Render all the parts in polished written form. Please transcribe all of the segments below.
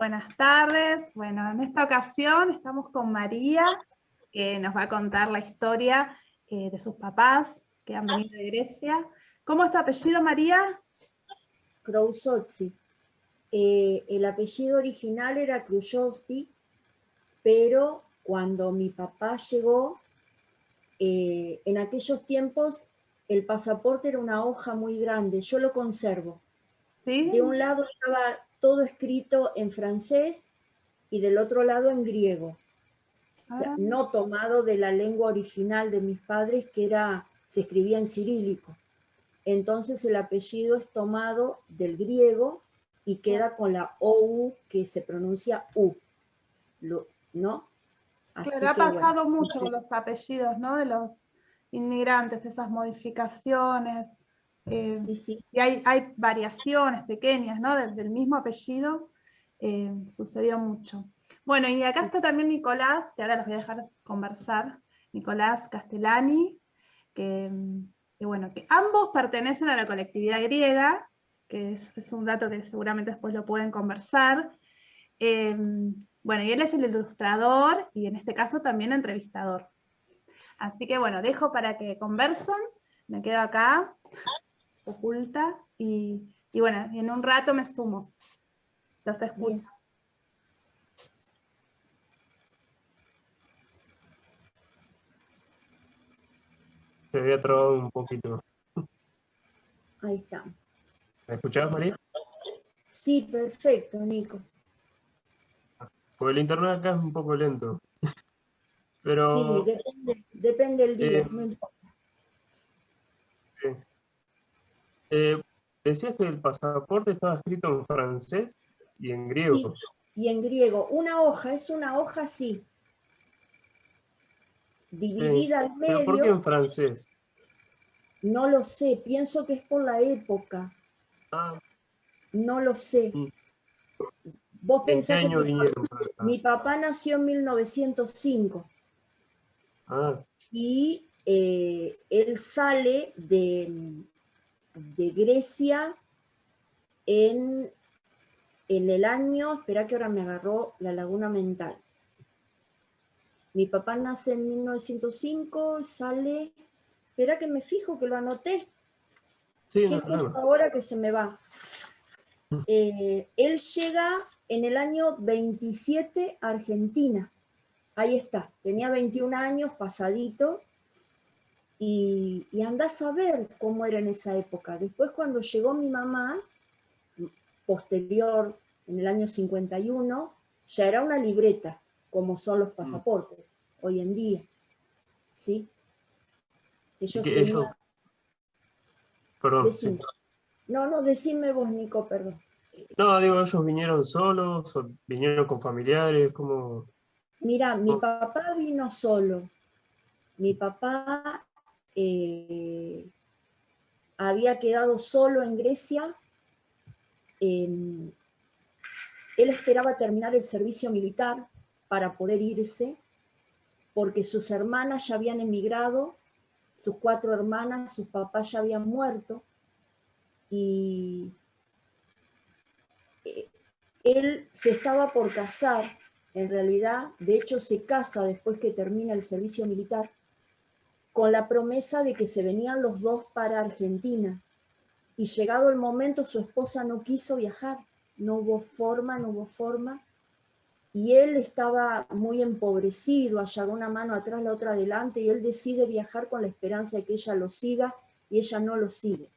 Buenas tardes. Bueno, en esta ocasión estamos con María, que nos va a contar la historia de sus papás que han venido de Grecia. ¿Cómo es tu apellido, María? Krousotsi. El apellido original era Krujovsky, pero cuando mi papá llegó, en aquellos tiempos el pasaporte era una hoja muy grande, yo lo conservo. ¿Sí? De un lado estaba todo escrito en francés y del otro lado en griego. O sea, no tomado de la lengua original de mis padres, que se escribía en cirílico. Entonces el apellido es tomado del griego y queda con la OU, que se pronuncia U, ¿no? Así claro, ha que, pasado bueno, mucho con los apellidos, ¿no? De los inmigrantes, esas modificaciones. sí. Y hay variaciones pequeñas, ¿no? Del mismo apellido. Sucedió mucho. Bueno, y acá está también Nicolás, que ahora los voy a dejar conversar. Nicolás Castellani, que bueno, que ambos pertenecen a la colectividad griega, que es un dato que seguramente después lo pueden conversar. Bueno, y él es el ilustrador y en este caso también entrevistador. Así que bueno, dejo para que conversen, me quedo acá, oculta, y bueno, y en un rato me sumo. Los escucho. Bien. Se había trabado un poquito. Ahí está. ¿Me escuchabas, María? Sí, perfecto, Nico. Porque el internet acá es un poco lento. Sí, Pero depende del día, eh, no importa. eh, decías que el pasaporte estaba escrito en francés y en griego. Sí, y en griego. Una hoja, es una hoja así, Sí. dividida al ¿Pero por qué medio. en francés? No lo sé, pienso que es por la época. Ah, No lo sé. ¿y Vos en qué pensás que año vinieron para acá? mi papá nació en 1905 Ah, y él sale de Grecia en el año, espera que ahora me agarró la laguna mental. Mi papá nace en 1905, sale, espera que me fijo que lo anoté, sí, no que hay justo problema. ahora que se me va. Él llega en el año 27 a Argentina. Ahí está, tenía 21 años, pasadito, y andás a ver cómo era en esa época. Después cuando llegó mi mamá, posterior, en el año 51, ya era una libreta, como son los pasaportes hoy en día, ¿sí? Y Ellos que tenían... ellos, perdón, sí. Decime. No, decime vos, Nico, perdón. No, digo, ellos vinieron solos o vinieron con familiares, como... Mira, mi papá vino solo. Mi papá había quedado solo en Grecia. Él esperaba terminar el servicio militar para poder irse, porque sus hermanas ya habían emigrado, sus 4 hermanas, sus papás ya habían muerto, y él se estaba por casar, en realidad, de hecho se casa después que termina el servicio militar, con la promesa de que se venían los dos para Argentina. Y llegado el momento, su esposa no quiso viajar, no hubo forma, y él estaba muy empobrecido, allá una mano atrás, la otra adelante, y él decide viajar con la esperanza de que ella lo siga, y ella no lo sigue.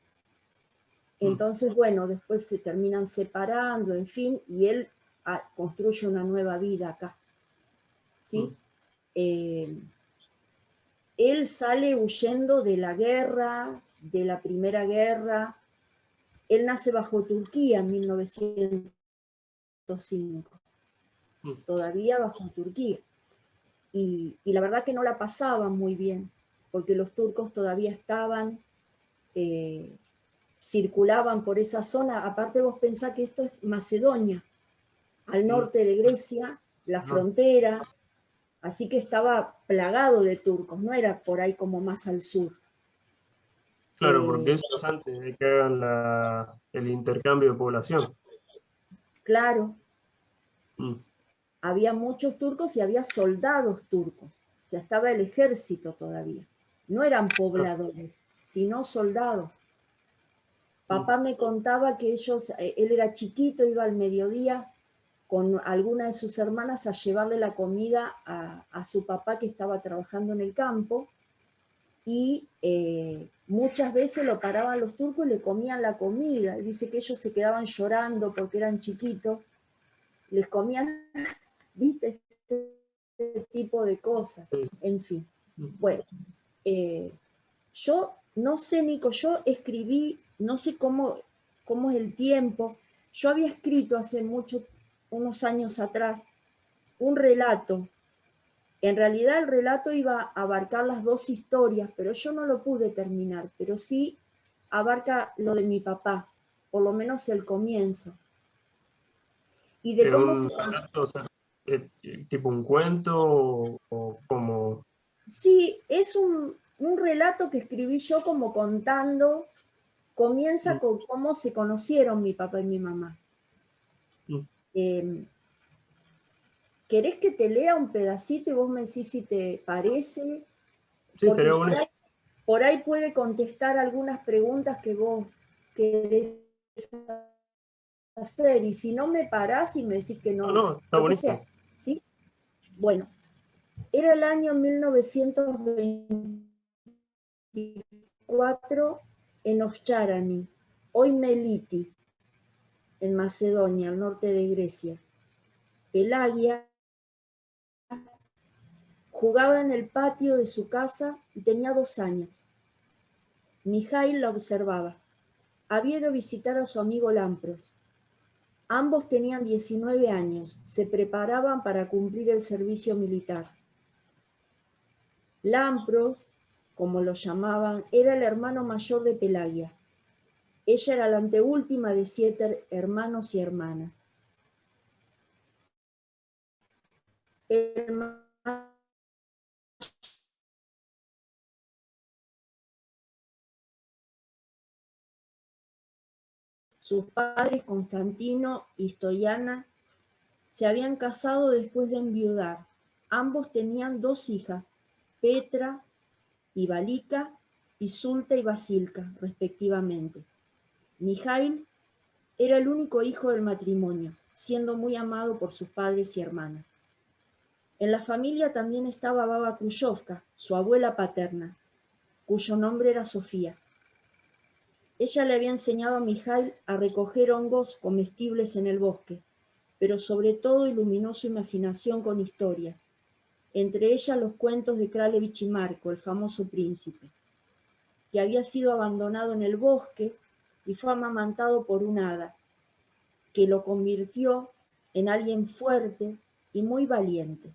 Entonces, bueno, después se terminan separando, en fin, y él construye una nueva vida acá, ¿sí? Él sale huyendo de la guerra, de la Primera Guerra. Él nace bajo Turquía en 1905, todavía bajo Turquía. Y la verdad que no la pasaban muy bien, porque los turcos todavía estaban, circulaban por esa zona. Aparte vos pensás que esto es Macedonia, al norte de Grecia, la frontera, así que estaba plagado de turcos, no era por ahí como más al sur. Claro, porque eso es antes de que hagan el intercambio de población. Claro, Mm. Había muchos turcos y había soldados turcos. O sea, estaba el ejército todavía. No eran pobladores, sino soldados. Papá me contaba que él era chiquito, iba al mediodía con alguna de sus hermanas a llevarle la comida a su papá que estaba trabajando en el campo, y muchas veces lo paraban los turcos y le comían la comida. Y dice que ellos se quedaban llorando porque eran chiquitos, les comían, viste, ese tipo de cosas. En fin, bueno, yo no sé, Nico, yo escribí, no sé cómo es el tiempo. Yo había escrito hace unos años atrás, un relato. En realidad el relato iba a abarcar las dos historias, pero yo no lo pude terminar, pero sí abarca lo de mi papá, por lo menos el comienzo. Y de cómo Un relato, o sea, tipo un cuento o como... Sí, es un relato que escribí yo como contando, comienza con cómo se conocieron mi papá y mi mamá. ¿Querés que te lea un pedacito y vos me decís si te parece? Sí, Porque estaría bueno. por ahí puede contestar algunas preguntas que vos querés hacer, y si no me parás y me decís que no, No, está lo que buenísimo. sea, ¿sí? Bueno, era el año 1924 en Ovcharani, hoy Meliti, en Macedonia, al norte de Grecia. Pelagia jugaba en el patio de su casa y tenía 2 años. Mijail la observaba. Había ido a visitar a su amigo Lampros. Ambos tenían 19 años, se preparaban para cumplir el servicio militar. Lampros, como lo llamaban, era el hermano mayor de Pelagia. Ella era la anteúltima de 7 hermanos y hermanas. Sus padres, Constantino y Stoyana, se habían casado después de enviudar. Ambos tenían 2 hijas, Petra y Balika, y Sulta y Basilka, respectivamente. Mijail era el único hijo del matrimonio, siendo muy amado por sus padres y hermanas. En la familia también estaba Baba Kruyovka, su abuela paterna, cuyo nombre era Sofía. Ella le había enseñado a Mijail a recoger hongos comestibles en el bosque, pero sobre todo iluminó su imaginación con historias, entre ellas los cuentos de Kralevich y Marko, el famoso príncipe, que había sido abandonado en el bosque y fue amamantado por un hada, que lo convirtió en alguien fuerte y muy valiente.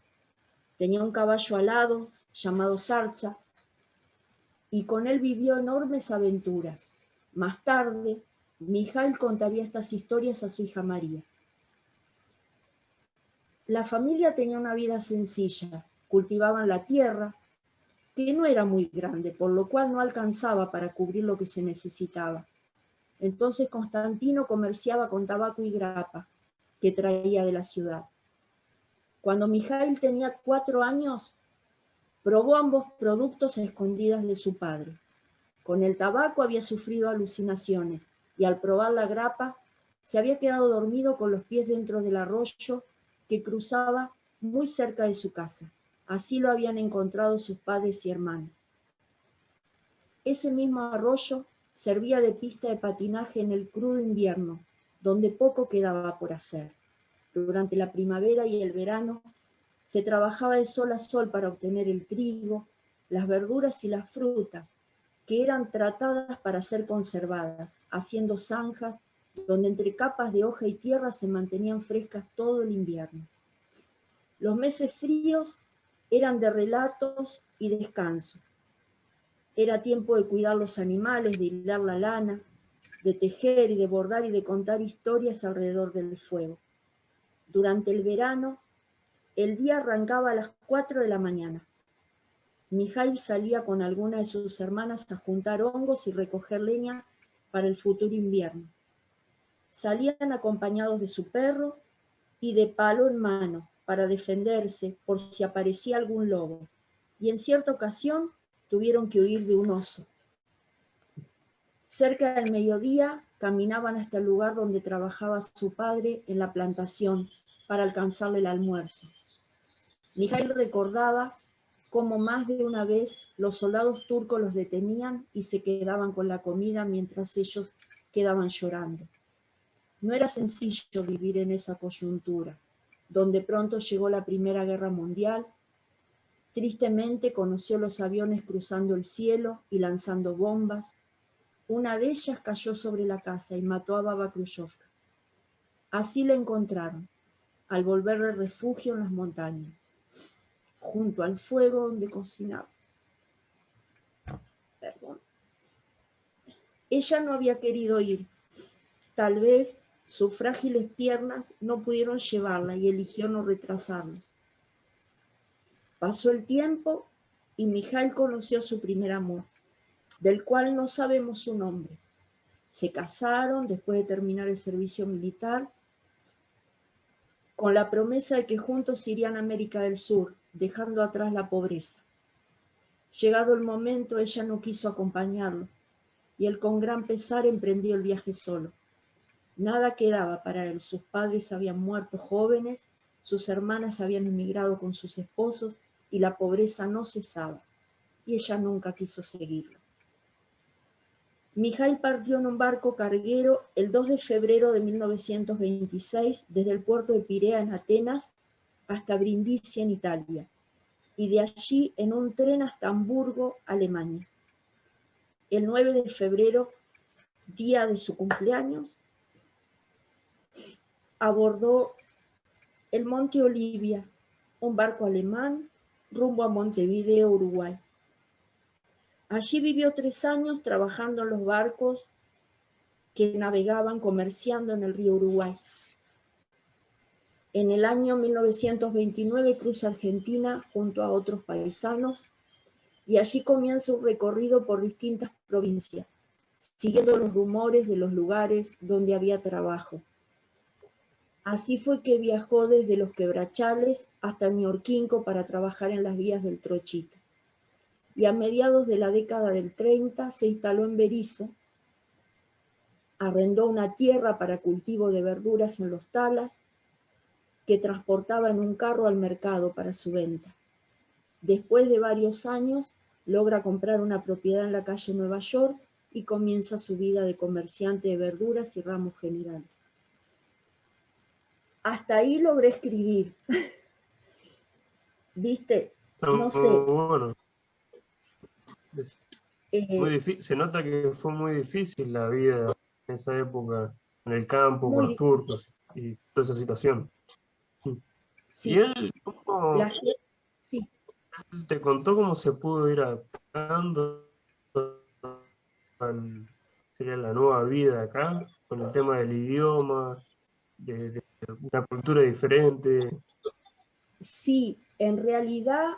Tenía un caballo alado llamado Sarza, y con él vivió enormes aventuras. Más tarde, Mijail contaría estas historias a su hija María. La familia tenía una vida sencilla, cultivaban la tierra, que no era muy grande, por lo cual no alcanzaba para cubrir lo que se necesitaba. Entonces Constantino comerciaba con tabaco y grapa, que traía de la ciudad. Cuando Mijail tenía 4 años, probó ambos productos a escondidas de su padre. Con el tabaco había sufrido alucinaciones, y al probar la grapa se había quedado dormido con los pies dentro del arroyo que cruzaba muy cerca de su casa. Así lo habían encontrado sus padres y hermanos. Ese mismo arroyo servía de pista de patinaje en el crudo invierno, donde poco quedaba por hacer. Durante la primavera y el verano se trabajaba de sol a sol para obtener el trigo, las verduras y las frutas, que eran tratadas para ser conservadas, haciendo zanjas donde entre capas de hoja y tierra se mantenían frescas todo el invierno. Los meses fríos eran de relatos y descanso. Era tiempo de cuidar los animales, de hilar la lana, de tejer y de bordar y de contar historias alrededor del fuego. Durante el verano, el día arrancaba a las 4 de la mañana. Mijail salía con alguna de sus hermanas a juntar hongos y recoger leña para el futuro invierno. Salían acompañados de su perro y de palo en mano para defenderse por si aparecía algún lobo, y en cierta ocasión tuvieron que huir de un oso. Cerca del mediodía caminaban hasta el lugar donde trabajaba su padre en la plantación para alcanzarle el almuerzo. Mijaíl recordaba cómo más de una vez los soldados turcos los detenían y se quedaban con la comida mientras ellos quedaban llorando. No era sencillo vivir en esa coyuntura, donde pronto llegó la Primera Guerra Mundial. Tristemente conoció los aviones cruzando el cielo y lanzando bombas. Una de ellas cayó sobre la casa y mató a Baba Khrushchevka. Así la encontraron, al volver del refugio en las montañas, junto al fuego donde cocinaba. Perdón. Ella no había querido ir. Tal vez sus frágiles piernas no pudieron llevarla y eligió no retrasarlo. Pasó el tiempo y Mijaíl conoció a su primer amor, del cual no sabemos su nombre. Se casaron después de terminar el servicio militar, con la promesa de que juntos irían a América del Sur, dejando atrás la pobreza. Llegado el momento, ella no quiso acompañarlo, y él con gran pesar emprendió el viaje solo. Nada quedaba para él, sus padres habían muerto jóvenes, sus hermanas habían emigrado con sus esposos, y la pobreza no cesaba, y ella nunca quiso seguirlo. Mijaíl partió en un barco carguero el 2 de febrero de 1926 desde el puerto de Pirea en Atenas hasta Brindisi en Italia, y de allí en un tren hasta Hamburgo, Alemania. El 9 de febrero, día de su cumpleaños, abordó el Monte Olivia, un barco alemán rumbo a Montevideo, Uruguay. Allí vivió 3 años trabajando en los barcos que navegaban comerciando en el río Uruguay. En el año 1929 cruza Argentina junto a otros paisanos y allí comienza un recorrido por distintas provincias, siguiendo los rumores de los lugares donde había trabajo. Así fue que viajó desde los Quebrachales hasta Ñorquinco para trabajar en las vías del Trochita. Y a mediados de la década del 30 se instaló en Berisso, arrendó una tierra para cultivo de verduras en los talas, que transportaba en un carro al mercado para su venta. Después de varios años, logra comprar una propiedad en la calle Nueva York y comienza su vida de comerciante de verduras y ramos generales. Hasta ahí logré escribir. ¿Viste? No sé. Bueno. Muy difícil. Se nota que fue muy difícil la vida en esa época, en el campo, con los turcos y toda esa situación. Sí. ¿Y él cómo, sí. te contó cómo se pudo ir adaptando sería la nueva vida acá, con el tema del idioma, de una cultura diferente? Sí, en realidad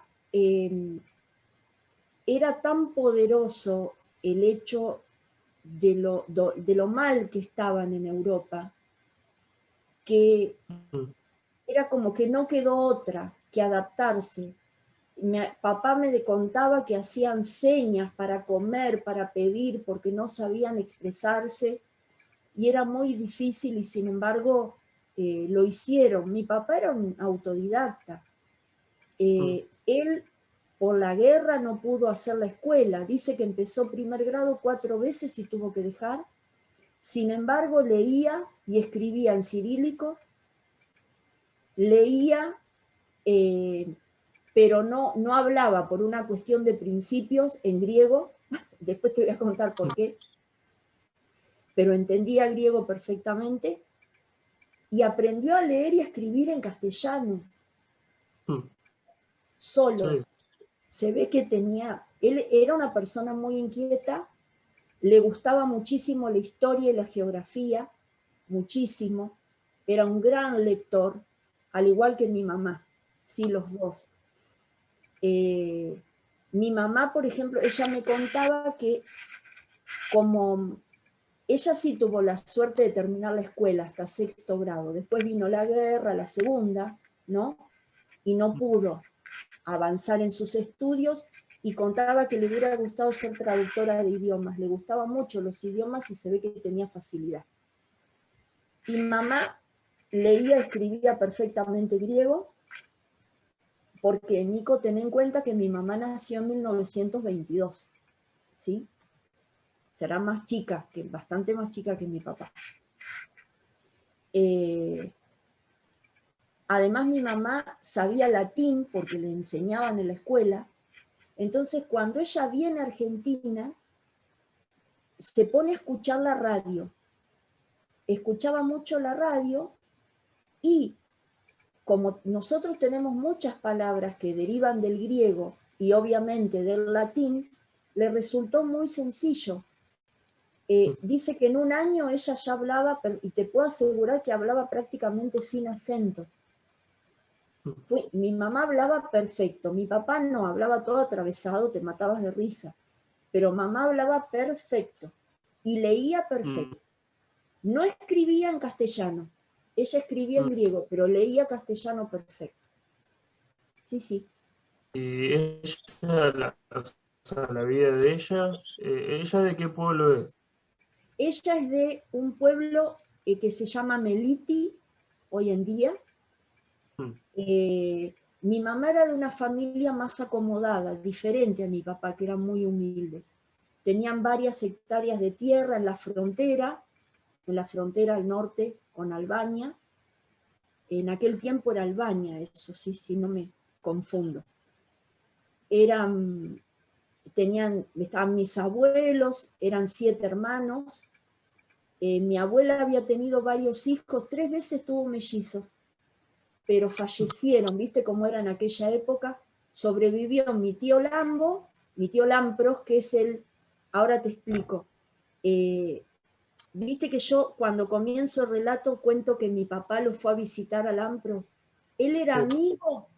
era tan poderoso el hecho de lo mal que estaban en Europa, que era como que no quedó otra que adaptarse. Papá me contaba que hacían señas para comer, para pedir, porque no sabían expresarse, y era muy difícil, y sin embargo lo hicieron. Mi papá era un autodidacta. Él, por la guerra, no pudo hacer la escuela. Dice que empezó primer grado 4 veces y tuvo que dejar. Sin embargo, leía y escribía en cirílico, leía, pero no hablaba por una cuestión de principios en griego. Después te voy a contar por qué. Pero entendía griego perfectamente y aprendió a leer y a escribir en castellano. Solo. Sí. Se ve que él era una persona muy inquieta, le gustaba muchísimo la historia y la geografía, muchísimo, era un gran lector, al igual que mi mamá, sí, los dos. Mi mamá, por ejemplo, ella me contaba que como ella sí tuvo la suerte de terminar la escuela hasta 6º grado. Después vino la guerra, la segunda, ¿no? Y no pudo avanzar en sus estudios y contaba que le hubiera gustado ser traductora de idiomas. Le gustaban mucho los idiomas y se ve que tenía facilidad. Y mamá leía, escribía perfectamente griego, porque Nico, ten en cuenta que mi mamá nació en 1922, ¿sí? Será más chica, bastante más chica que mi papá. Además, mi mamá sabía latín porque le enseñaban en la escuela. Entonces, cuando ella viene a Argentina, se pone a escuchar la radio. Escuchaba mucho la radio y como nosotros tenemos muchas palabras que derivan del griego y obviamente del latín, le resultó muy sencillo. Dice que en un año ella ya hablaba, y te puedo asegurar que hablaba prácticamente sin acento. Mi mamá hablaba perfecto, mi papá no, hablaba todo atravesado, te matabas de risa, pero mamá hablaba perfecto y leía perfecto. No escribía en castellano, ella escribía en griego, pero leía castellano perfecto. Sí, sí. Y ella, la vida de ella, ¿ella de qué pueblo es? Ella es de un pueblo que se llama Meliti, hoy en día. Mi mamá era de una familia más acomodada, diferente a mi papá, que eran muy humildes. Tenían varias hectáreas de tierra en la frontera al norte con Albania. En aquel tiempo era Albania, eso sí, si no me confundo. Estaban mis abuelos, eran 7 hermanos. Mi abuela había tenido varios hijos, 3 veces tuvo mellizos, pero fallecieron, ¿viste cómo era en aquella época? Sobrevivió mi tío Lampros, que es ahora te explico. Viste que yo cuando comienzo el relato cuento que mi papá lo fue a visitar a Lampros. Él era amigo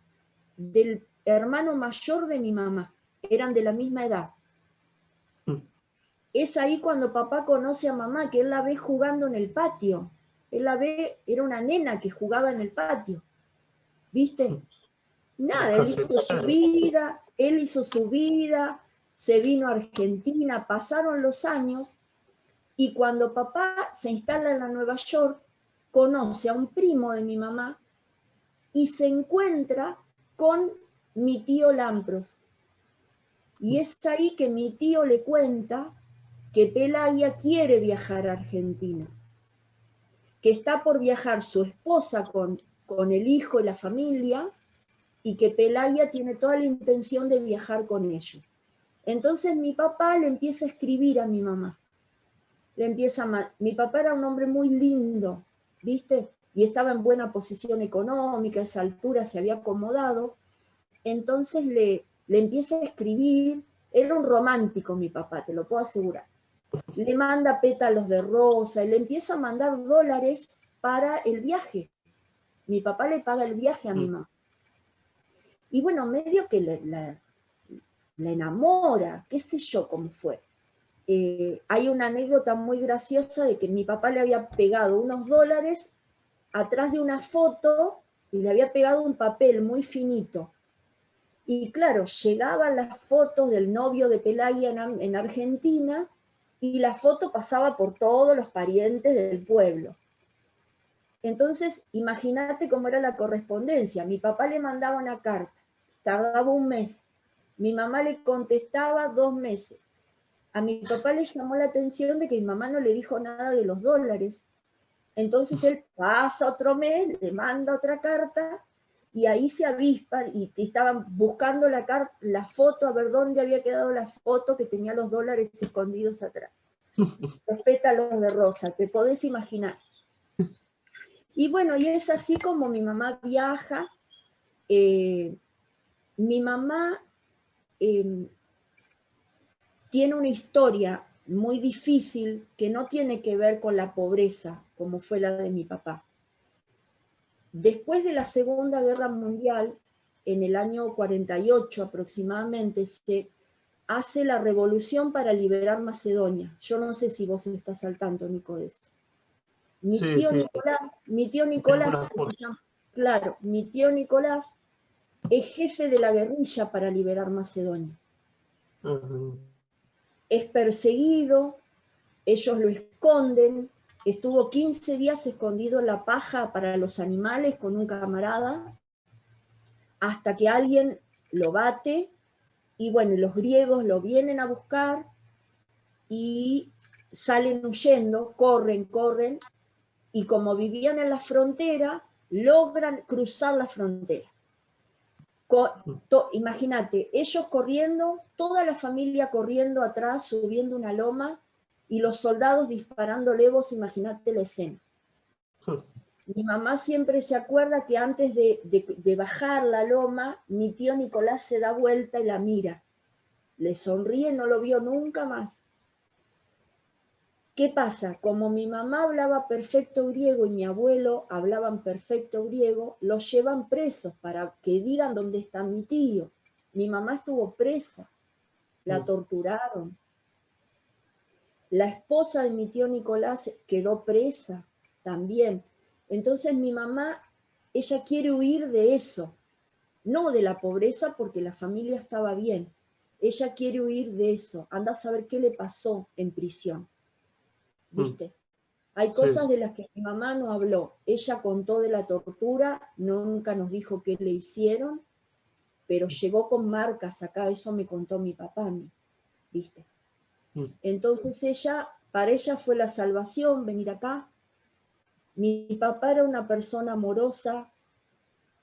del hermano mayor de mi mamá, eran de la misma edad. Es ahí cuando papá conoce a mamá, que él la ve jugando en el patio. Él la ve, era una nena que jugaba en el patio. ¿Viste? Nada, él hizo su vida, se vino a Argentina, pasaron los años, y cuando papá se instala en la Nueva York, conoce a un primo de mi mamá y se encuentra con mi tío Lampros. Y es ahí que mi tío le cuenta que Pelaglia quiere viajar a Argentina, que está por viajar su esposa con el hijo y la familia, y que Pelaglia tiene toda la intención de viajar con ellos. Entonces mi papá le empieza a escribir a mi mamá. Mi papá era un hombre muy lindo, ¿viste? Y estaba en buena posición económica, a esa altura se había acomodado. Entonces le empieza a escribir. Era un romántico mi papá, te lo puedo asegurar. Le manda pétalos de rosa y le empieza a mandar dólares para el viaje. Mi papá le paga el viaje a mi mamá. Y bueno, medio que la enamora, qué sé yo cómo fue. Hay una anécdota muy graciosa de que mi papá le había pegado unos dólares atrás de una foto y le había pegado un papel muy finito. Y claro, llegaban las fotos del novio de Pelaglia en Argentina y la foto pasaba por todos los parientes del pueblo. Entonces, imagínate cómo era la correspondencia. Mi papá le mandaba una carta, tardaba un mes. Mi mamá le contestaba 2 meses. A mi papá le llamó la atención de que mi mamá no le dijo nada de los dólares. Entonces él pasa otro mes, le manda otra carta, y ahí se avispan y estaban buscando la foto, a ver dónde había quedado la foto que tenía los dólares escondidos atrás. Los pétalos de rosa, te podés imaginar. Y bueno, y es así como mi mamá viaja. Mi mamá tiene una historia muy difícil que no tiene que ver con la pobreza, como fue la de mi papá. Después de la Segunda Guerra Mundial, en el año 48 aproximadamente, se hace la revolución para liberar Macedonia. Yo no sé si vos estás al tanto, Nico, de eso. Mi Sí, tío sí. Nicolás, que se llama, claro, mi tío Nicolás es jefe de la guerrilla para liberar Macedonia. Ujú. Es perseguido, ellos lo esconden, estuvo 15 días escondido en la paja para los animales con un camarada, hasta que alguien lo bate, y bueno, los griegos lo vienen a buscar y salen huyendo, corren, y como vivían en la frontera, logran cruzar la frontera. Imagínate, ellos corriendo, toda la familia corriendo atrás, subiendo una loma, y los soldados disparándole, vos imaginate la escena. Mi mamá siempre se acuerda que antes de bajar la loma, mi tío Nicolás se da vuelta y la mira. Le sonríe, no lo vio nunca más. ¿Qué pasa? Como mi mamá hablaba perfecto griego y mi abuelo hablaban perfecto griego, los llevan presos para que digan dónde está mi tío. Mi mamá estuvo presa, la torturaron. La esposa de mi tío Nicolás quedó presa también. Entonces mi mamá, ella quiere huir de eso, no de la pobreza porque la familia estaba bien. Ella quiere huir de eso. Anda a saber qué le pasó en prisión. ¿Viste? Hay cosas Sí. de las que mi mamá no habló. Ella contó de la tortura, nunca nos dijo qué le hicieron, pero llegó con marcas acá, eso me contó mi papá a mí, ¿viste? Entonces para ella fue la salvación venir acá. Mi papá era una persona amorosa,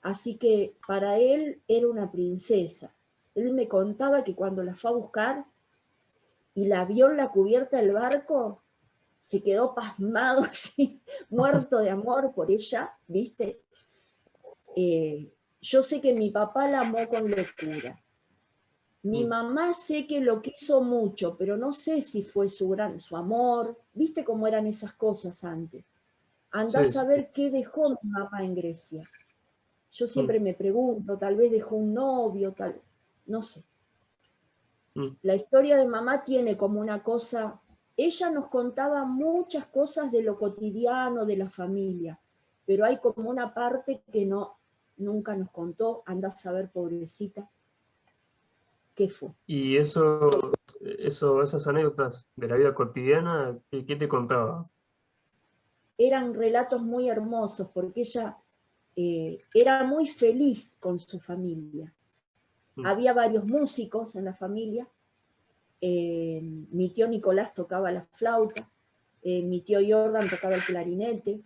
así que para él era una princesa. Él me contaba que cuando la fue a buscar y la vio en la cubierta del barco, se quedó pasmado así, muerto de amor por ella, ¿viste? Yo sé que mi papá la amó con locura. Mi mamá sé que lo quiso mucho, pero no sé si fue su amor, ¿viste cómo eran esas cosas antes? Andá a Sí, sí. saber qué dejó mi mamá en Grecia. Yo siempre me pregunto, tal vez dejó un novio, no sé. La historia de mamá tiene como una cosa, ella nos contaba muchas cosas de lo cotidiano, de la familia, pero hay como una parte que nunca nos contó, anda a saber, pobrecita, qué fue. Y esas anécdotas de la vida cotidiana, ¿qué te contaba? Eran relatos muy hermosos porque ella era muy feliz con su familia. Había varios músicos en la familia. Mi tío Nicolás tocaba la flauta, mi tío Jordan tocaba el clarinete.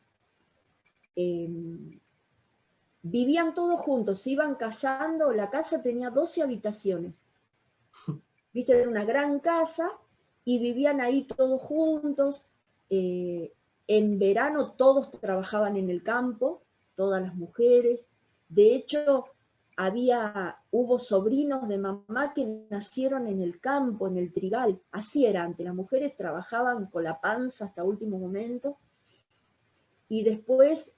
Vivían todos juntos, se iban casando, la casa tenía 12 habitaciones. Viste, era una gran casa y vivían ahí todos juntos. En verano todos trabajaban en el campo, todas las mujeres. De hecho, hubo sobrinos de mamá que nacieron en el campo, en el trigal. Así era antes, las mujeres trabajaban con la panza hasta último momento. Y después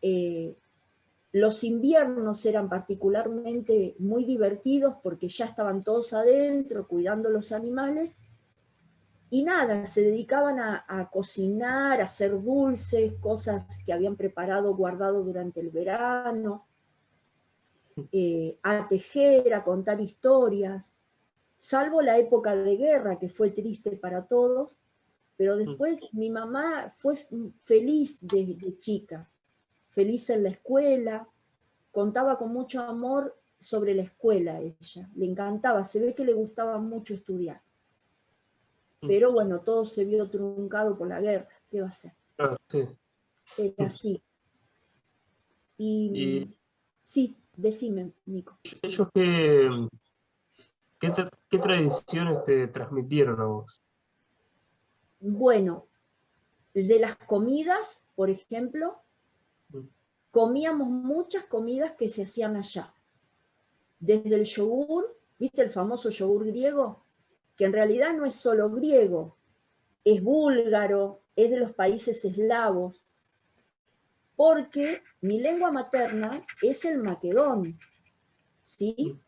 los inviernos eran particularmente muy divertidos porque ya estaban todos adentro cuidando los animales. Y nada, se dedicaban a cocinar, a hacer dulces, cosas que habían preparado, guardado durante el verano, a tejer, a contar historias, salvo la época de guerra, que fue triste para todos, pero después mi mamá fue feliz de chica, feliz en la escuela, contaba con mucho amor sobre la escuela a ella, le encantaba, se ve que le gustaba mucho estudiar. Pero bueno, todo se vio truncado por la guerra, ¿qué va a ser? Ah, sí. Era así. Y ¿Y sí, decime, Nico. ellos qué tradiciones te transmitieron a vos? Bueno, de las comidas, por ejemplo, comíamos muchas comidas que se hacían allá. Desde el yogur, ¿viste el famoso yogur griego? Que en realidad no es solo griego, es búlgaro, es de los países eslavos, porque mi lengua materna es el maquedón, ¿sí?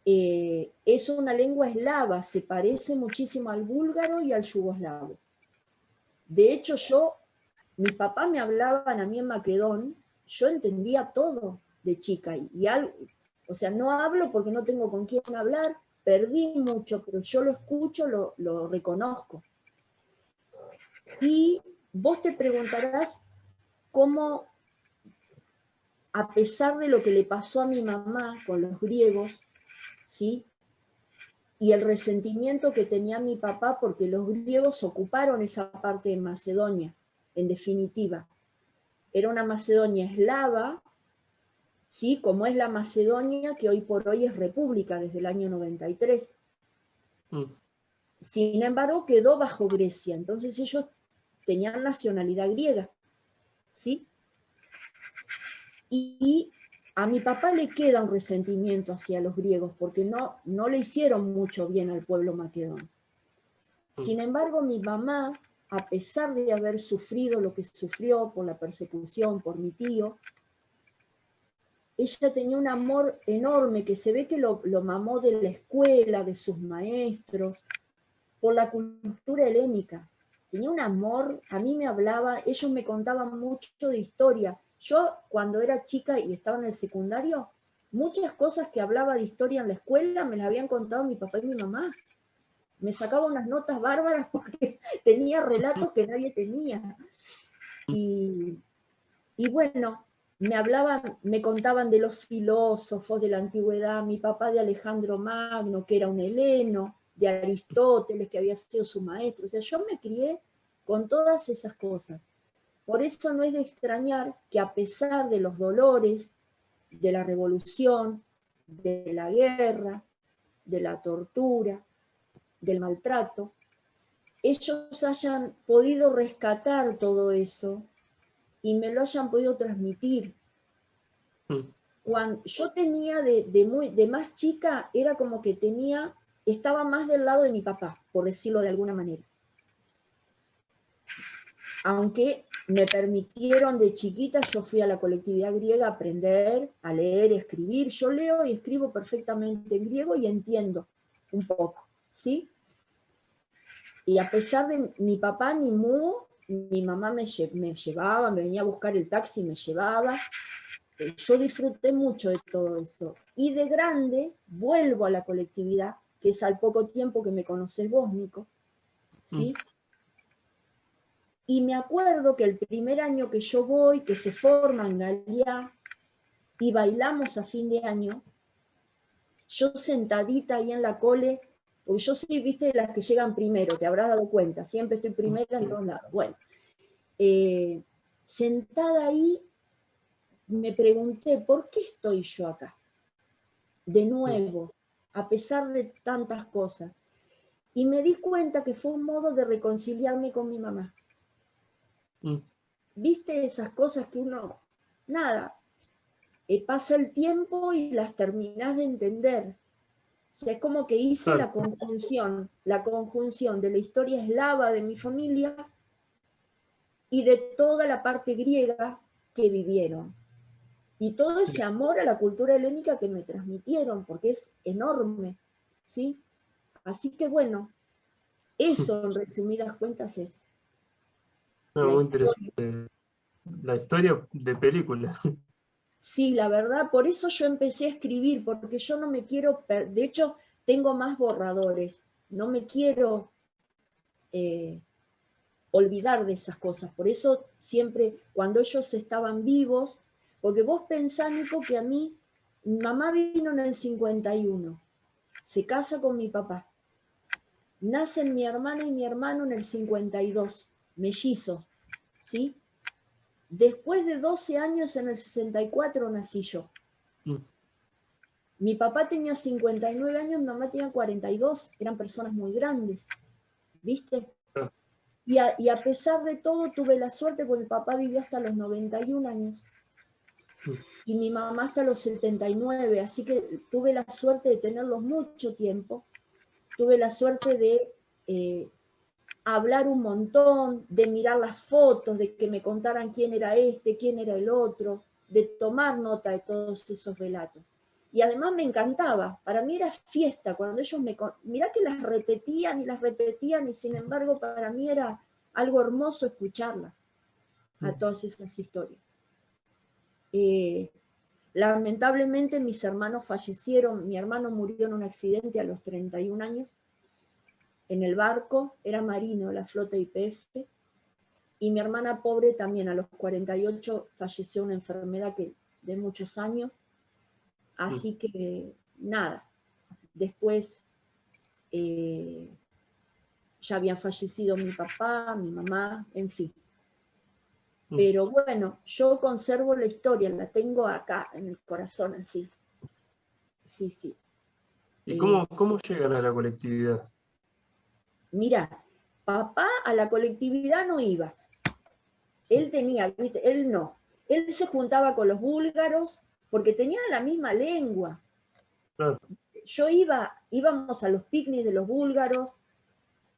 es una lengua eslava, se parece muchísimo al búlgaro y al yugoslavo. De hecho, mis papás me hablaban a mí en maquedón, yo entendía todo de chica, o sea, no hablo porque no tengo con quién hablar, perdí mucho, pero yo lo escucho, lo reconozco. Y vos te preguntarás cómo, a pesar de lo que le pasó a mi mamá con los griegos, ¿sí? Y el resentimiento que tenía mi papá porque los griegos ocuparon esa parte de Macedonia, en definitiva. Era una Macedonia eslava, ¿sí? Como es la Macedonia que hoy por hoy es república desde el año 93. Sin embargo, quedó bajo Grecia, entonces ellos tenían nacionalidad griega, ¿sí? Y a mi papá le queda un resentimiento hacia los griegos, porque no le hicieron mucho bien al pueblo maquedonio. Sin embargo, mi mamá, a pesar de haber sufrido lo que sufrió por la persecución, por mi tío, ella tenía un amor enorme que se ve que lo mamó de la escuela, de sus maestros, por la cultura helénica. Tenía un amor, a mí me hablaba, ellos me contaban mucho de historia. Yo, cuando era chica y estaba en el secundario, muchas cosas que hablaba de historia en la escuela me las habían contado mi papá y mi mamá. Me sacaba unas notas bárbaras porque tenía relatos que nadie tenía. Y bueno, me contaban de los filósofos de la antigüedad, mi papá de Alejandro Magno, que era un heleno, de Aristóteles, que había sido su maestro. O sea, yo me crié con todas esas cosas. Por eso no es de extrañar que a pesar de los dolores, de la revolución, de la guerra, de la tortura, del maltrato, ellos hayan podido rescatar todo eso y me lo hayan podido transmitir. Cuando yo tenía de más chica, era como que estaba más del lado de mi papá, por decirlo de alguna manera. Aunque me permitieron de chiquita, yo fui a la colectividad griega a aprender a leer, escribir. Yo leo y escribo perfectamente en griego y entiendo un poco, ¿sí? Y a pesar de mi papá, ni mi mamá me llevaba, me venía a buscar el taxi, me llevaba. Yo disfruté mucho de todo eso. Y de grande vuelvo a la colectividad, que es al poco tiempo que me conoces vos, Nico, ¿sí? Y me acuerdo que el primer año que yo voy, que se forma en Galiá, y bailamos a fin de año, yo sentadita ahí en la cole, porque yo soy, viste, de las que llegan primero, te habrás dado cuenta, siempre estoy primera en todos lados. Bueno, sentada ahí, me pregunté, ¿por qué estoy yo acá? De nuevo, a pesar de tantas cosas. Y me di cuenta que fue un modo de reconciliarme con mi mamá. ¿Viste esas cosas que uno, nada, pasa el tiempo y las terminás de entender? O sea, es como que hice la conjunción de la historia eslava de mi familia y de toda la parte griega que vivieron. Y todo ese amor a la cultura helénica que me transmitieron, porque es enorme, ¿sí? Así que bueno, eso en resumidas cuentas es muy interesante. La historia de película. Sí, la verdad, por eso yo empecé a escribir, porque yo no me quiero, de hecho, tengo más borradores, no me quiero olvidar de esas cosas, por eso siempre, cuando ellos estaban vivos, porque vos pensás, Nico, que a mí, mi mamá vino en el 51, se casa con mi papá, nacen mi hermana y mi hermano en el 52, mellizos, ¿sí? Después de 12 años, en el 64, nací yo. Mi papá tenía 59 años, mi mamá tenía 42, eran personas muy grandes, ¿viste? Y a pesar de todo tuve la suerte, porque mi papá vivió hasta los 91 años y mi mamá hasta los 79, así que tuve la suerte de tenerlos mucho tiempo, tuve la suerte de hablar un montón, de mirar las fotos, de que me contaran quién era este, quién era el otro, de tomar nota de todos esos relatos. y además me encantaba. Para mí era fiesta, cuando ellos mirá que las repetían y sin embargo para mí era algo hermoso escucharlas, a todas esas historias. Lamentablemente mis hermanos fallecieron, mi hermano murió en un accidente a los 31 años, en el barco, era marino, la flota YPF, y mi hermana pobre también a los 48 falleció una enfermedad de muchos años, así que nada, después ya habían fallecido mi papá, mi mamá, en fin. Pero bueno, yo conservo la historia, la tengo acá en el corazón, así. Sí, sí. ¿Y cómo llegan a la colectividad? Mira, papá a la colectividad no iba. Él tenía, ¿viste? Él no. Él se juntaba con los búlgaros porque tenían la misma lengua. Claro. Íbamos a los picnics de los búlgaros.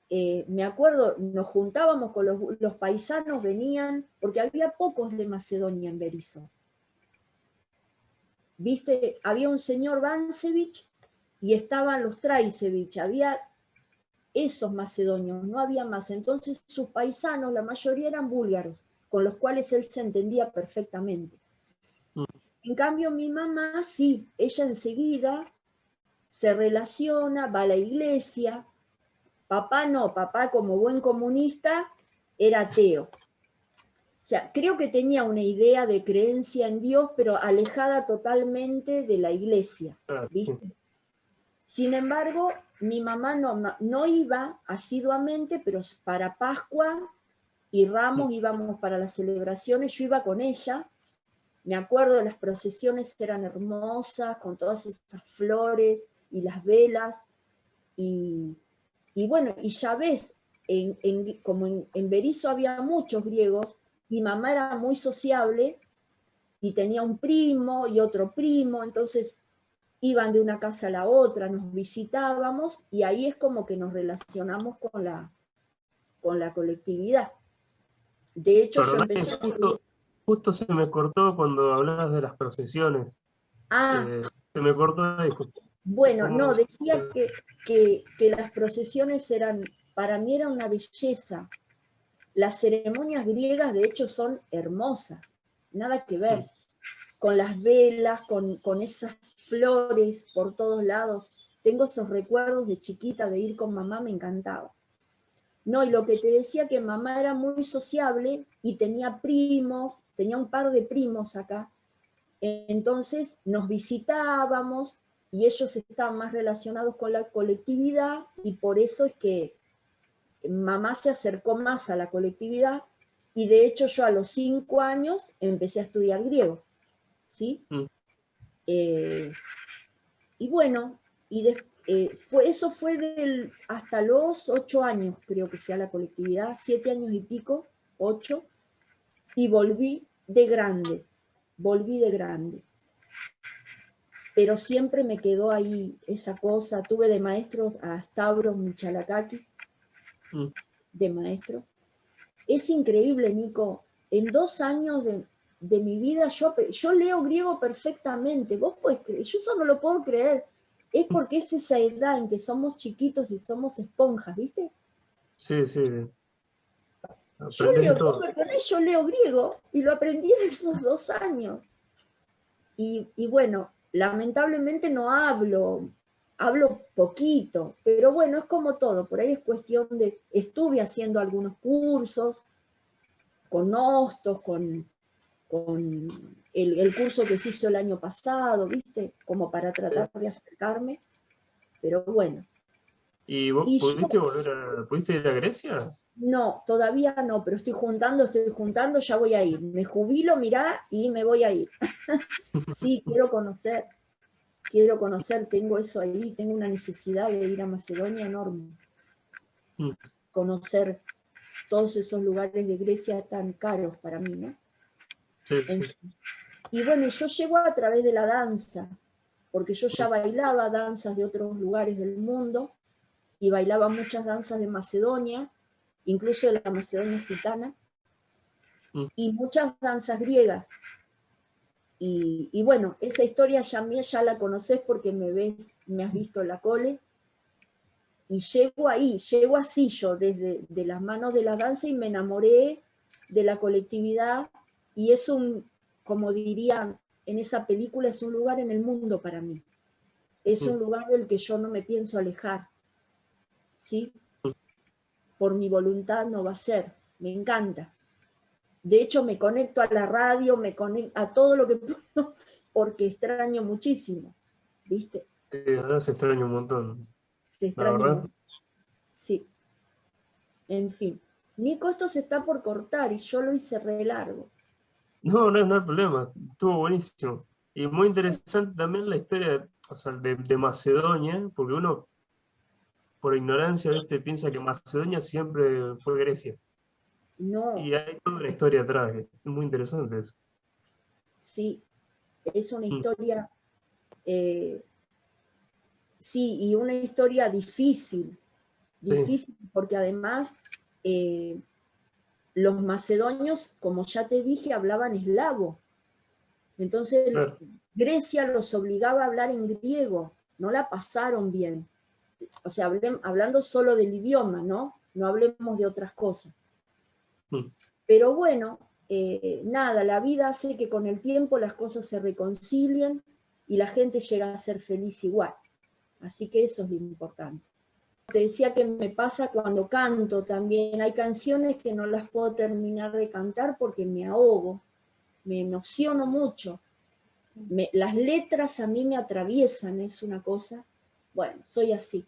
Me acuerdo, nos juntábamos con los paisanos, venían, porque había pocos de Macedonia en Berisso. ¿Viste? Había un señor Bansevich y estaban los Traisevich, había esos macedonios, no había más. Entonces sus paisanos, la mayoría eran búlgaros, con los cuales él se entendía perfectamente. En cambio mi mamá sí, ella enseguida se relaciona, va a la iglesia. Papá no, papá como buen comunista era ateo. O sea, creo que tenía una idea de creencia en Dios, pero alejada totalmente de la iglesia, ¿viste? Sin embargo, mi mamá no iba asiduamente, pero para Pascua y Ramos íbamos para las celebraciones, yo iba con ella. Me acuerdo, las procesiones eran hermosas, con todas esas flores y las velas, y bueno, y ya ves, como en Berisso había muchos griegos, mi mamá era muy sociable y tenía un primo y otro primo, entonces iban de una casa a la otra, nos visitábamos y ahí es como que nos relacionamos con la colectividad. De hecho, yo empecé... Justo se me cortó cuando hablabas de las procesiones. Se me cortó ahí. Bueno, no, decía que las procesiones eran, para mí era una belleza. Las ceremonias griegas, de hecho, son hermosas, nada que ver. Con las velas, con esas flores por todos lados. Tengo esos recuerdos de chiquita de ir con mamá, me encantaba. No, y lo que te decía, que mamá era muy sociable y tenía primos, tenía un par de primos acá. Entonces nos visitábamos y ellos estaban más relacionados con la colectividad y por eso es que mamá se acercó más a la colectividad y de hecho yo a los 5 años empecé a estudiar griego, ¿sí? Y bueno, eso fue hasta los 8 años, creo que fui a la colectividad, 7 años y pico, 8, y volví de grande. Pero siempre me quedó ahí esa cosa. Tuve de maestros a Stavros Michalakakis, de maestro. Es increíble, Nico. En 2 años de mi vida yo leo griego perfectamente. Vos podés creer, yo eso no lo puedo creer. Es porque es esa edad en que somos chiquitos y somos esponjas, ¿viste? Sí, sí. Yo leo griego y lo aprendí en esos 2 años. Y bueno, lamentablemente no hablo poquito, pero bueno, es como todo, por ahí es cuestión de, estuve haciendo algunos cursos con Hostos, con el curso que se hizo el año pasado, ¿viste? Como para tratar de acercarme, pero bueno. ¿Y vos pudiste ir a Grecia? No, todavía no, pero estoy juntando, ya voy a ir. Me jubilo, mirá, y me voy a ir. Sí, quiero conocer, tengo eso ahí, tengo una necesidad de ir a Macedonia enorme. Conocer todos esos lugares de Grecia tan caros para mí, ¿no? Sí, sí. Y bueno, yo llego a través de la danza, porque yo ya bailaba danzas de otros lugares del mundo, y bailaba muchas danzas de Macedonia, incluso de la Macedonia gitana, y muchas danzas griegas. Y bueno, esa historia ya la conoces porque me has visto en la cole. Y llego ahí, llego así yo, desde de las manos de la danza, y me enamoré de la colectividad. Y es como dirían en esa película, es un lugar en el mundo para mí. Es un lugar del que yo no me pienso alejar, ¿sí? Por mi voluntad no va a ser, me encanta. De hecho, me conecto a la radio, me conecto a todo lo que puedo, porque extraño muchísimo, ¿viste? Ahora se extraña un montón. Se La extraña verdad. mucho. Sí. En fin. Nico, esto se está por cortar y yo lo hice re largo. No hay problema. Estuvo buenísimo. Y muy interesante también la historia, o sea, de Macedonia, porque uno, por ignorancia, ¿viste? Piensa que Macedonia siempre fue Grecia. No, Y hay toda una historia atrás, que es muy interesante eso. sí, es una historia, sí, y una historia difícil, Sí, porque además los macedonios, como ya te dije, hablaban eslavo. Entonces claro. Grecia los obligaba a hablar en griego, no la pasaron bien. O sea, hablando solo del idioma, ¿no? No hablemos de otras cosas. Mm. Pero bueno, nada, la vida hace que con el tiempo las cosas se reconcilien y la gente llega a ser feliz igual. Así que eso es lo importante. Te decía que me pasa cuando canto también. Hay canciones que no las puedo terminar de cantar porque me ahogo, me emociono mucho. Las letras a mí me atraviesan, es una cosa. Bueno, soy así.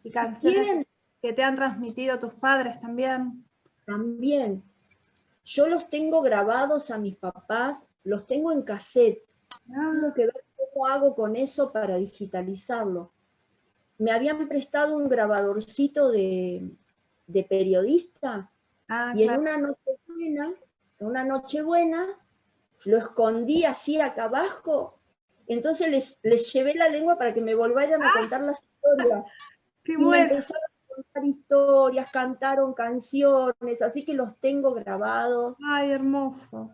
Y Si canciones quieren, que te han transmitido tus padres también. también. Yo los tengo grabados a mis papás, los tengo en cassette. Tengo que ver cómo hago con eso para digitalizarlo. Me habían prestado un grabadorcito de periodista y Claro. en una nochebuena, lo escondí así acá abajo. Entonces les llevé la lengua para que me volvieran a contar las historias. Qué Y me bueno. empezaron a contar historias, cantaron canciones, así que los tengo grabados. Ay, hermoso.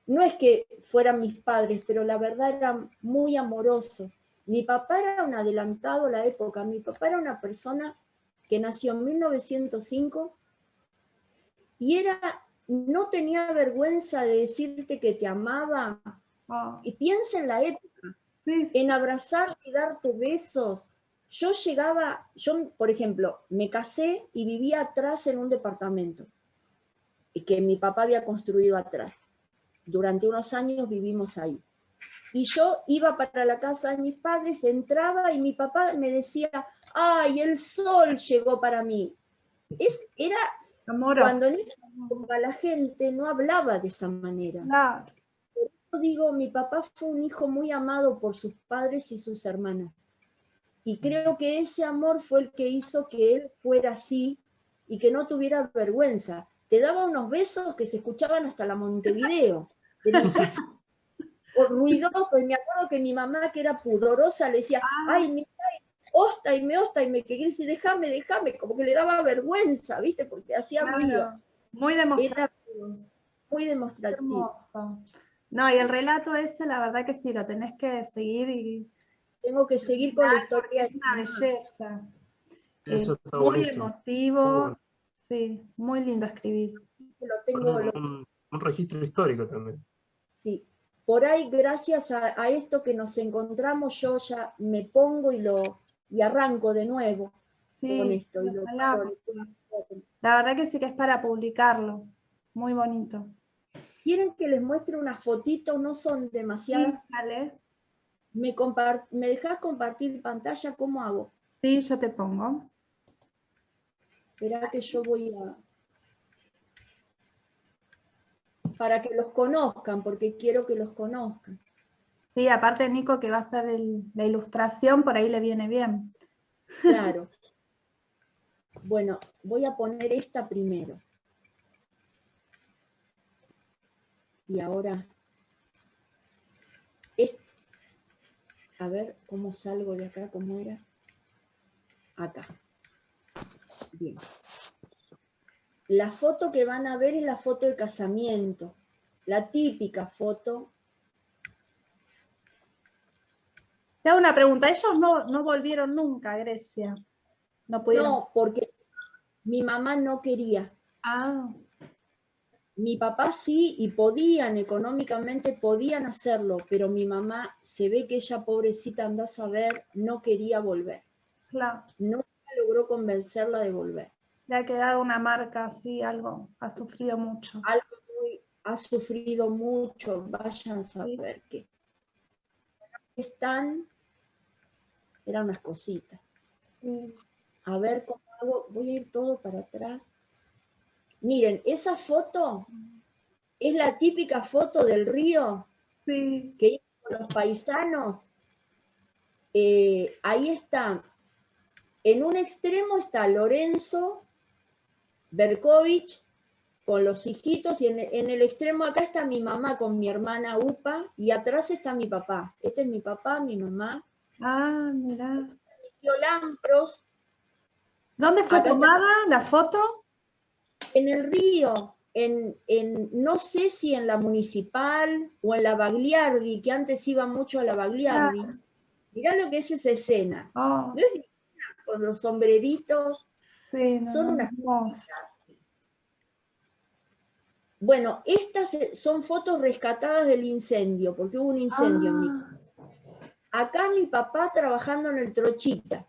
No es que fueran mis padres, pero la verdad era muy amoroso. Mi papá era un adelantado a la época. Mi papá era una persona que nació en 1905 y no tenía vergüenza de decirte que te amaba. Oh, Y piensa en la época, sí, en abrazarte y darte besos. Yo, por ejemplo, me casé y vivía atrás en un departamento que mi papá había construido atrás. Durante unos años vivimos ahí. Y yo iba para la casa de mis padres, entraba y mi papá me decía, ¡ay, el sol llegó para mí! Era amoroso. cuando en esa época la gente no hablaba de esa manera. Claro. Yo digo, mi papá fue un hijo muy amado por sus padres y sus hermanas. Y creo que ese amor fue el que hizo que él fuera así y que no tuviera vergüenza. Te daba unos besos que se escuchaban hasta la Montevideo, de mi casa. O ruidoso, y me acuerdo que mi mamá, que era pudorosa, le decía, ay, mira, hosta, y me quería decir, déjame, como que le daba vergüenza, ¿viste? Porque hacía ruido. Claro. Muy demostrativo. Era muy demostrativo. Hermoso. No, y el relato ese, la verdad que sí, lo tenés que seguir y Tengo que seguir con la terminar porque historia es de una mi mamá. belleza. Eso está Muy buenísimo. Muy emotivo. bueno. Sí, muy lindo escribís. Lo tengo, Un registro histórico también. sí. Por ahí, gracias a esto que nos encontramos, yo ya me pongo y arranco de nuevo con Sí, esto. Y ojalá, porque la verdad que sí que es para publicarlo. Muy bonito. ¿Quieren que les muestre una fotito? No son Sí, demasiadas. dale. ¿Me dejás compartir pantalla? ¿Cómo hago? Sí, yo te pongo. Esperá que yo voy para que los conozcan, porque quiero que los conozcan. Sí, aparte Nico que va a hacer la ilustración, por ahí le viene bien. Claro. Bueno, voy a poner esta primero. Y ahora, a ver cómo salgo de acá, cómo era. Acá. Bien. La foto que van a ver es la foto de casamiento. la típica foto. Te hago una pregunta, ellos no volvieron nunca a Grecia, no pudieron. No, porque mi mamá no quería. Ah, Mi papá sí, y podían, económicamente podían hacerlo, pero mi mamá, se ve que ella, pobrecita, anda a saber, no quería volver. claro, Nunca logró convencerla de volver. le ha quedado una marca así, algo, ha sufrido mucho. Ha sufrido mucho, vayan a saber que eran unas cositas. Sí. A ver cómo hago, voy a ir todo para atrás. Miren, esa foto es la típica foto del río Sí. que iban con los paisanos. Ahí está. En un extremo está Lorenzo Berkovich con los hijitos y en el extremo acá está mi mamá con mi hermana Upa y atrás está mi papá. Este es mi papá, mi mamá. Ah, mirá. Mi tío Lampros. ¿Dónde fue Acá tomada la foto? en el río, no sé si en la Municipal o en la Bagliardi, que antes iba mucho a la Bagliardi. Claro. Mirá lo que es esa escena. Oh, ¿No es divina? Con los sombreritos. sí, no, Son no, unas... hermoso. Bueno, estas son fotos rescatadas del incendio, porque hubo un incendio en mi casa. Acá mi papá trabajando en el Trochita.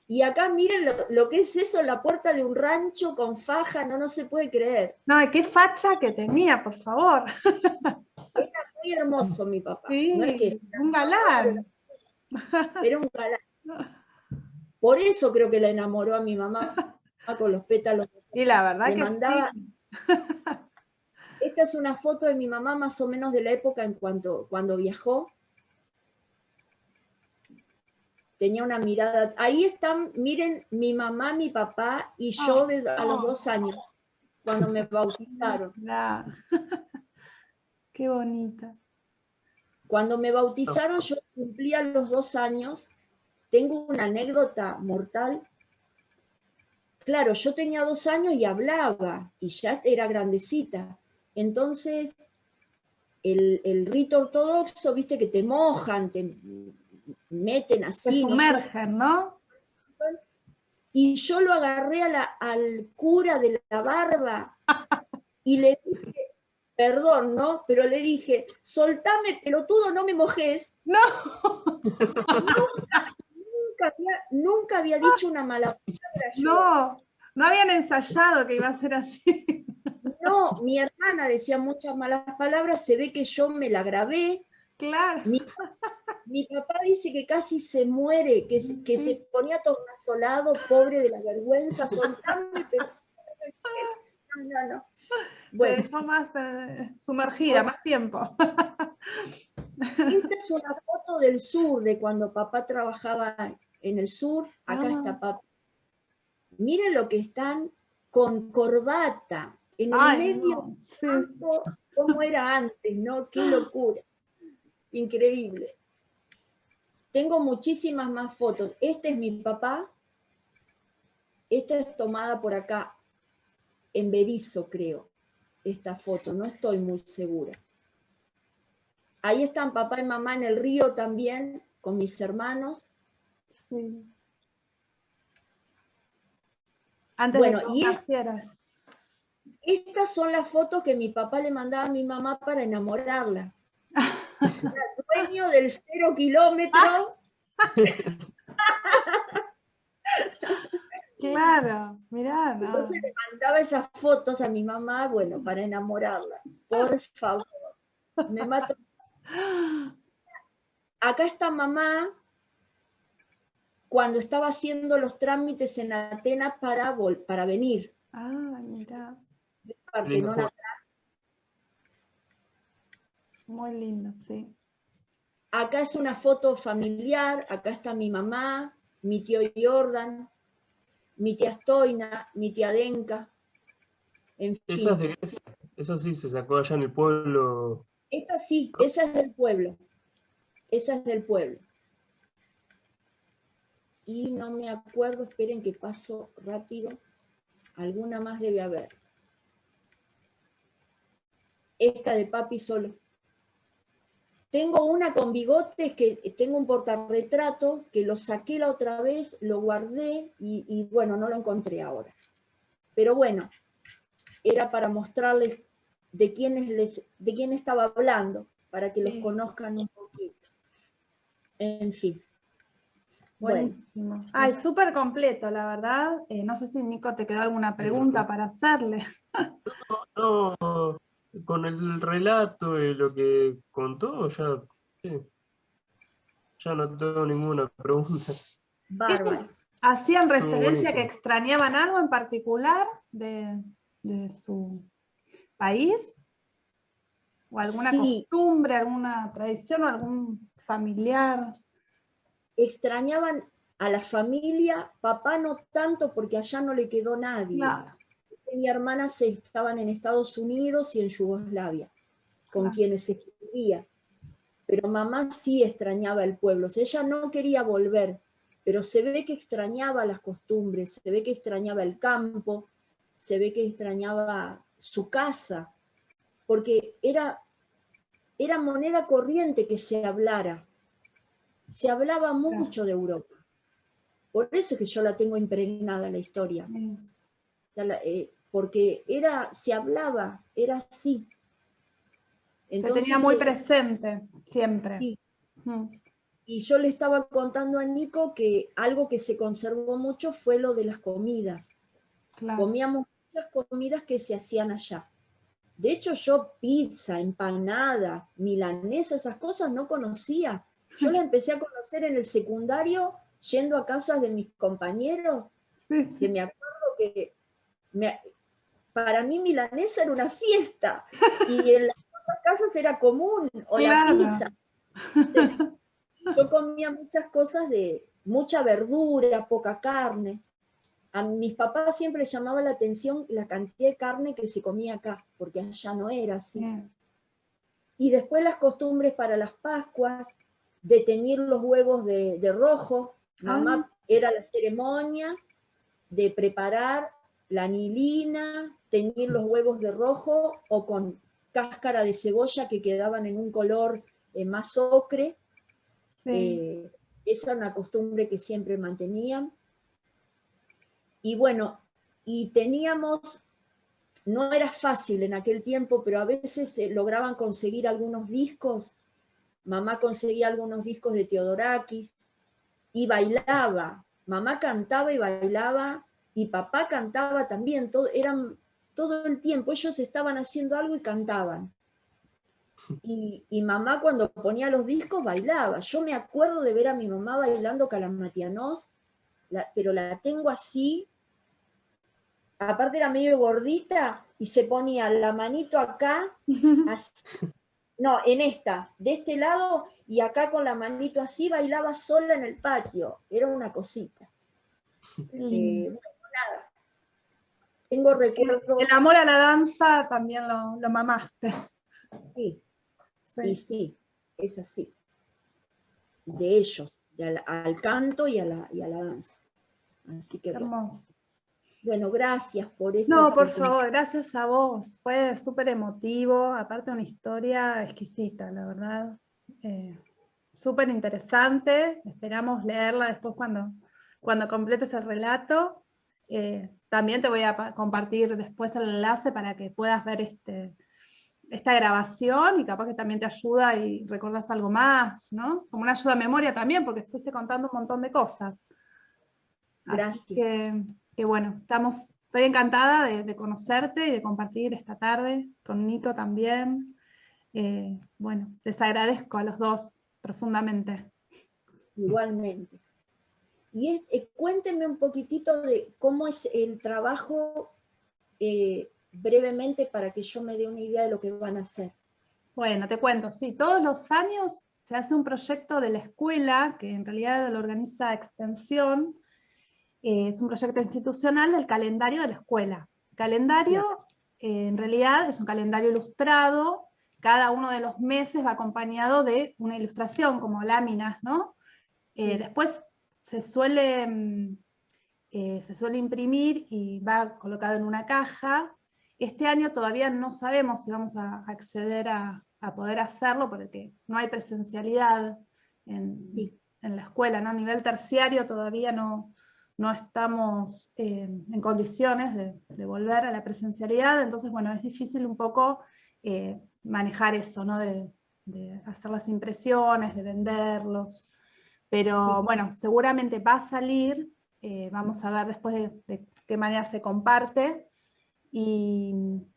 Y acá miren lo que es eso, la puerta de un rancho con faja, no se puede creer. No, qué facha que tenía, por favor. Era muy hermoso mi papá. Sí, No es que un galán. era un galán. Por eso creo que la enamoró a mi mamá con los pétalos. Y la verdad Le que mandaba. sí. Esta es una foto de mi mamá más o menos de la época cuando viajó. Tenía una mirada. Ahí están, miren, mi mamá, mi papá y yo a los 2 años, cuando me bautizaron. Qué bonita. Cuando me bautizaron, yo cumplía los 2 años. Tengo una anécdota mortal. Claro, yo tenía 2 años y hablaba, y ya era grandecita. Entonces, el rito ortodoxo, viste que te mojan, te meten así. Se sumergen, ¿no? Y yo lo agarré al cura de la barba y le dije, perdón, ¿no? Pero le dije, soltame, pelotudo, no me mojes. No. Nunca había dicho una mala palabra yo. No habían ensayado que iba a ser así. No, mi hermana decía muchas malas palabras, se ve que yo me la grabé. Claro. Mi papá dice que casi se muere, que se ponía tornasolado, pobre de la vergüenza, soltame, pero no. Bueno. Te dejó más sumergida, más tiempo. Esta es una foto del sur, de cuando papá trabajaba en el sur. Acá está papá. Miren lo que están con corbata, en el medio campo, como era antes, ¿no? Qué locura. Increíble. Tengo muchísimas más fotos. Este es mi papá. Esta es tomada por acá, en Berisso, creo, esta foto. No estoy muy segura. Ahí están papá y mamá en el río también, con mis hermanos. Sí. Antes bueno, de que y nacieras. Estas son las fotos que mi papá le mandaba a mi mamá para enamorarla. Era dueño del 0 kilómetro. Claro, mirá. No. Entonces le mandaba esas fotos a mi mamá, bueno, para enamorarla. Por favor, me mato. Acá está mamá cuando estaba haciendo los trámites en Atenas para venir. Ah, mirá. Partenón atrás. Muy lindo, sí. Acá es una foto familiar, acá está mi mamá, mi tío Jordan, mi tía Stoina, mi tía Denka. En fin. ¿Esa es de Grecia? Eso sí se sacó allá en el pueblo. Esta sí, esa es del pueblo. Esa es del pueblo. Y no me acuerdo, esperen que paso rápido. Alguna más debe haber. esta de papi solo. Tengo una con bigotes, que tengo un portarretrato, que lo saqué la otra vez, lo guardé y bueno, no lo encontré ahora. Pero bueno, era para mostrarles de quién estaba hablando, para que los conozcan un poquito. En fin. Buenísimo. Bueno, Ay, súper completo, la verdad. No sé si Nico te quedó alguna pregunta para hacerle. No, con el relato y lo que contó, ya, sí, ya no tengo ninguna pregunta. bárbaro. ¿Hacían Estuvo referencia que buenísimo. extrañaban algo en particular de su país? ¿O alguna Sí, costumbre, alguna tradición o algún familiar? extrañaban a la familia, papá no tanto porque allá no le quedó nadie. Claro, Mi hermana estaban en Estados Unidos y en Yugoslavia, con claro. quienes se escribía. Pero mamá sí extrañaba el pueblo. O sea, ella no quería volver, pero se ve que extrañaba las costumbres, se ve que extrañaba el campo, se ve que extrañaba su casa, porque era moneda corriente que se hablara. Se hablaba mucho de Europa. Por eso es que yo la tengo impregnada en la historia. Sí. O sea, porque se hablaba, era así. Se tenía Entonces, muy presente, siempre. sí. Mm, Y yo le estaba contando a Nico que algo que se conservó mucho fue lo de las comidas. claro. Comíamos muchas comidas que se hacían allá. De hecho, yo pizza, empanada, milanesa, esas cosas no conocía. Yo las empecé a conocer en el secundario, yendo a casas de mis compañeros, Sí, que sí. me acuerdo que para mí milanesa era una fiesta, y en las otras casas era común, o la Claro. pizza. Yo comía muchas cosas de mucha verdura, poca carne. A mis papás siempre les llamaba la atención la cantidad de carne que se comía acá, porque allá no era así. Bien. Y después las costumbres para las Pascuas, de teñir los huevos de rojo. Ah, Mamá era la ceremonia de preparar la anilina, teñir los huevos de rojo o con cáscara de cebolla que quedaban en un color más ocre. sí. Esa era una costumbre que siempre mantenían. Y bueno, y teníamos, no era fácil en aquel tiempo, pero a veces lograban conseguir algunos discos. Mamá conseguía algunos discos de Theodorakis y bailaba. Mamá cantaba y bailaba, y papá cantaba también. Todo el tiempo, ellos estaban haciendo algo y cantaban. Y mamá cuando ponía los discos bailaba. Yo me acuerdo de ver a mi mamá bailando Calamatianos, pero la tengo así. Aparte era medio gordita y se ponía la manito acá, así, no, en de este lado, y acá con la manito así bailaba sola en el patio. Era una cosita. Qué lindo. Bueno, nada, tengo El recuerdos, amor a la danza también lo mamaste. sí, y Sí, sí, es así, de ellos, al canto y a la danza. Así que qué bueno. hermoso. Bueno, gracias por esta No, por oportunidad. favor, gracias a vos. Fue súper emotivo, aparte una historia exquisita, la verdad. Súper interesante. Esperamos leerla después cuando completes el relato. También te voy a compartir después el enlace para que puedas ver esta grabación y capaz que también te ayuda y recordás algo más, ¿no? Como una ayuda a memoria también, porque estuviste contando un montón de cosas. Así Gracias. que bueno, estoy encantada de conocerte y de compartir esta tarde con Nico también. Bueno, les agradezco a los dos profundamente. Igualmente. Y cuéntenme un poquitito de cómo es el trabajo, brevemente, para que yo me dé una idea de lo que van a hacer. Bueno, te cuento, sí, todos los años se hace un proyecto de la escuela, que en realidad lo organiza Extensión. Es un proyecto institucional del calendario de la escuela. El calendario, en realidad, es un calendario ilustrado. Cada uno de los meses va acompañado de una ilustración, como láminas, ¿no? Después se suele imprimir y va colocado en una caja. Este año todavía no sabemos si vamos a acceder a poder hacerlo, porque no hay presencialidad en la escuela, ¿no? A nivel terciario todavía no estamos en condiciones de volver a la presencialidad, entonces, bueno, es difícil un poco manejar eso, ¿no? De hacer las impresiones, de venderlos, pero bueno, seguramente va a salir, vamos a ver después de qué manera se comparte, y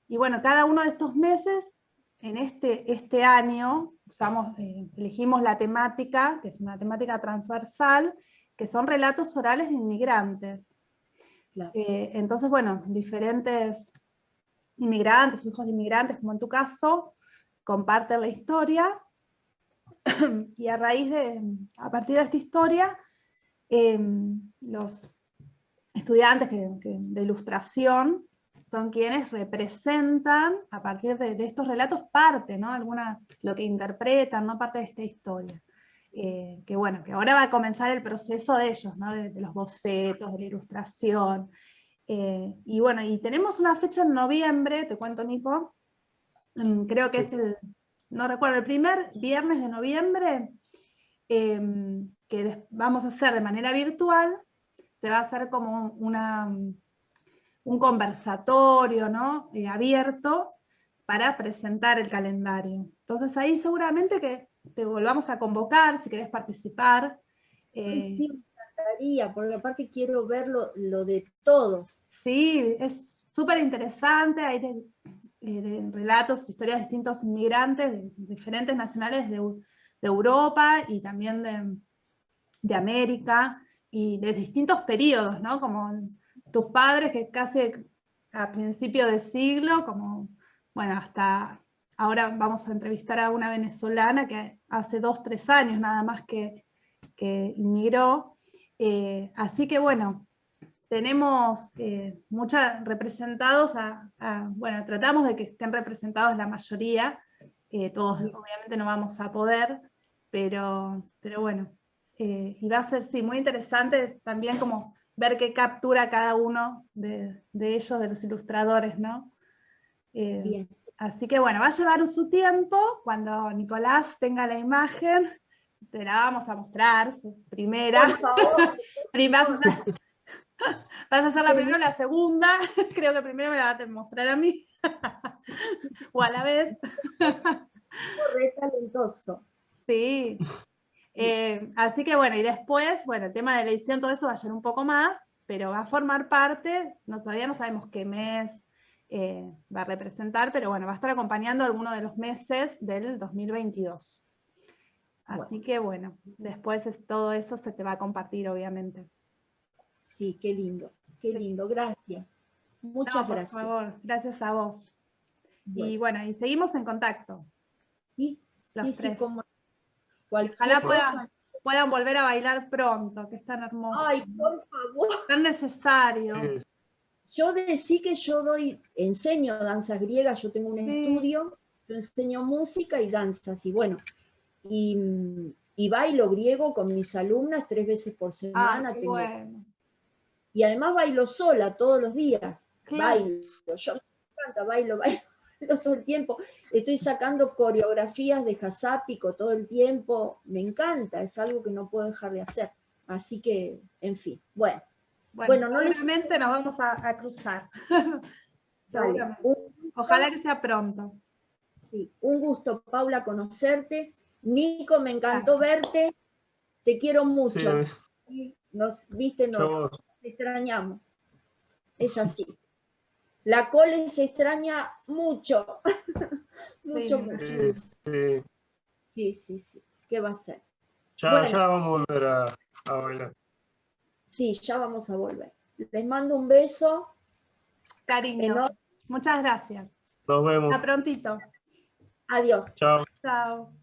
bueno, cada uno de estos meses, en este año, elegimos la temática, que es una temática transversal, que son relatos orales de inmigrantes. Claro. Entonces, bueno, diferentes inmigrantes, hijos de inmigrantes, como en tu caso, comparten la historia, y a partir de esta historia, los estudiantes de ilustración son quienes representan, a partir de estos relatos, parte, ¿no? Lo que interpretan, ¿no? Parte de esta historia. Que bueno, que ahora va a comenzar el proceso de ellos, ¿no? De los bocetos, de la ilustración. Y bueno, y tenemos una fecha en noviembre, te cuento, Nico, creo que es no recuerdo, el primer viernes de noviembre, que vamos a hacer de manera virtual. Se va a hacer como un conversatorio, ¿no? Abierto para presentar el calendario. Entonces ahí seguramente que te volvamos a convocar si querés participar. Sí, me encantaría, porque aparte quiero ver lo de todos. Sí, es súper interesante, hay de relatos, historias de distintos inmigrantes, de diferentes nacionales de Europa y también de América, y de distintos periodos, ¿no? Como tus padres, que casi a principio de siglo, como, bueno, hasta ahora vamos a entrevistar a una venezolana que hace 2, 3 años nada más que inmigró. Así que bueno, tenemos muchas representados, bueno, tratamos de que estén representados la mayoría, todos obviamente no vamos a poder, pero bueno, y va a ser, sí, muy interesante también como ver qué captura cada uno de ellos, de los ilustradores, ¿no? Bien. Así que bueno, va a llevar su tiempo. Cuando Nicolás tenga la imagen, te la vamos a mostrar, primera. Por favor. Vas a hacer la primera o la segunda. Creo que primero me la vas a mostrar a mí. O a la vez. Re talentoso. Sí. Así que bueno, y después, bueno, el tema de la edición, todo eso va a ser un poco más, pero va a formar parte, todavía no sabemos qué mes va a representar, pero bueno, va a estar acompañando alguno de los meses del 2022. Así que bueno, después todo eso se te va a compartir, obviamente. Sí, qué lindo, gracias. Muchas gracias. Por favor, gracias a vos. Bueno. Y bueno, y seguimos en contacto. Sí, como ojalá puedan volver a bailar pronto, que es tan hermoso. Ay, por favor. Tan necesario. Yo decí que yo enseño danzas griegas, yo tengo un estudio, yo enseño música y danzas, y bueno, y bailo griego con mis alumnas 3 veces por semana. Bueno. Y además bailo sola todos los días. Claro. Bailo, yo me encanta, bailo todo el tiempo. Estoy sacando coreografías de jazápico todo el tiempo. Me encanta, es algo que no puedo dejar de hacer. Así que, en fin, bueno, seguramente nos vamos a cruzar. Vale. Ojalá que sea pronto. Sí, un gusto, Paula, conocerte. Nico, me encantó verte. Te quiero mucho. Sí, nos extrañamos. Es así. La Cole se extraña mucho. mucho. Sí. ¿Qué va a ser? Ya vamos a volver a bailar. Sí, ya vamos a volver. Les mando un beso. Cariño. Muchas gracias. Nos vemos. Hasta prontito. Adiós. Chao. Chao.